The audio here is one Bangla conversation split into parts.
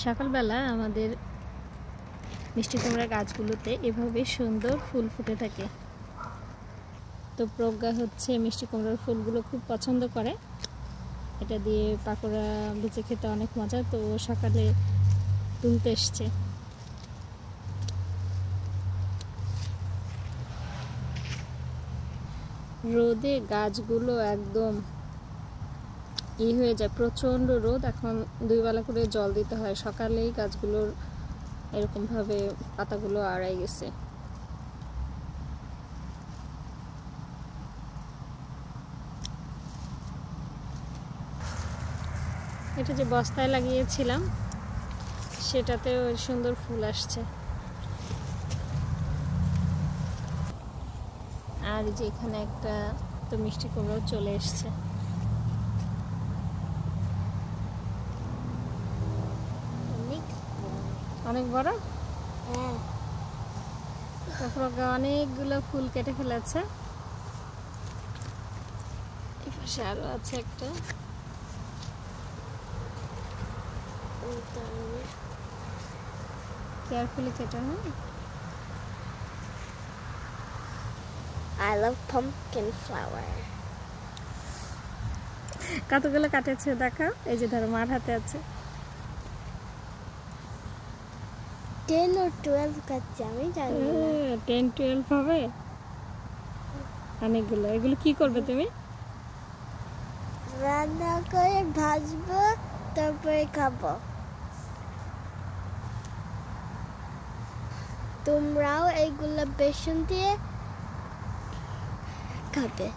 সকালবেলা আমাদের মিষ্টি কুমড়া গাছগুলোতে এভাবে সুন্দর ফুল ফুটে থাকে। তো প্রজ্ঞা হচ্ছে মিষ্টি কুমড়ার ফুলগুলো খুব পছন্দ করে, এটা দিয়ে পাকোড়া ভেজে খেতে অনেক মজা। তো সকালে তুলতে এসছে। রোদে গাছগুলো একদম হয়ে যায়, প্রচণ্ড রোদ। এখন 2 বেলা করে জল দিতে হয়। সকালেই গাছগুলোর এরকমভাবে পাতাগুলো আড়াই গেছে। এটা যে বস্তায় লাগিয়েছিলাম সেটাতে সুন্দর ফুল আসছে। আর যে এখানে একটা তো মিষ্টি কুমড়াও চলে এসছে। অনেক বড়। হ্যাঁ, প্রজ্ঞা অনেকগুলো ফুল কেটে ফেলেছে। এই পাশে আরো আছে একটা। কেয়ারফুলি কেটে না। I love pumpkin flower. কতগুলো কাটেছে দেখা। এই যে ধরো মার হাতে আছে। 10 or 12 কাটছে, আমি জানি না। 10-12 হবে অনেকগুলো। এগুলো কি করবে তুমি? রান্না করে ভাজবো, তারপরে খাবো। তোমরাও এইগুলো বেসন দিয়ে খাবে।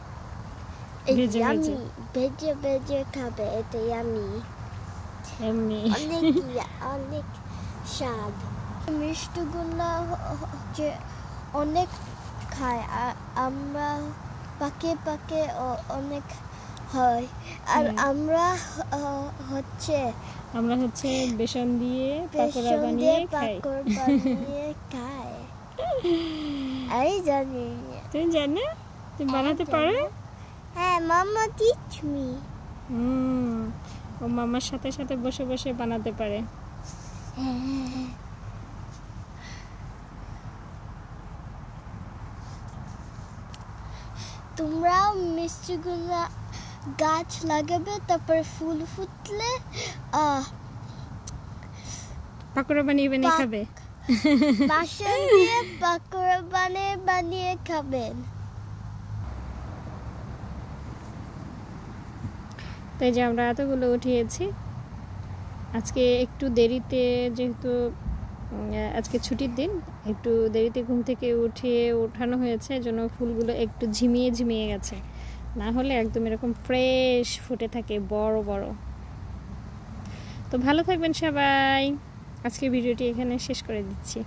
ভেজে ভেজে। ভেজে ভেজে খাবে, এটা ইয়ামি। এমনি অনেক স্বাদ। মিষ্টিগুলো হচ্ছে অনেক খায়, আর আমরা পাকে পাকে অনেক হয়। আর আমরা হচ্ছে বেসন দিয়ে পাকোড়া বানিয়ে খাই। আমি জানি। তুমি জানো? তুমি বানাতে পারো? হ্যাঁ, মামা টিচ মি। ও মামার সাথে সাথে বসে বসে বানাতে পারে। তোমরাও মিষ্টিগুলো গাছ লাগাবে, তারপরে ফুল ফুটলে পাকোড়া বানিয়ে বানিয়ে খাবে। বাসন দিয়ে পাকোড়া বানিয়ে খাবেন। তাই যে আমরা এতগুলো উঠিয়েছি। আজকে একটু দেরিতে, যেহেতু আজকে ছুটির দিন, একটু দেরিতে ঘুম থেকে ওঠানো হয়েছে, এজন্য ফুলগুলো একটু ঝিমিয়ে ঝিমিয়ে গেছে। না হলে একদম এরকম ফ্রেশ ফুটে থাকে, বড় বড়। তো ভালো থাকবেন সবাই। আজকে ভিডিওটি এখানে শেষ করে দিচ্ছি।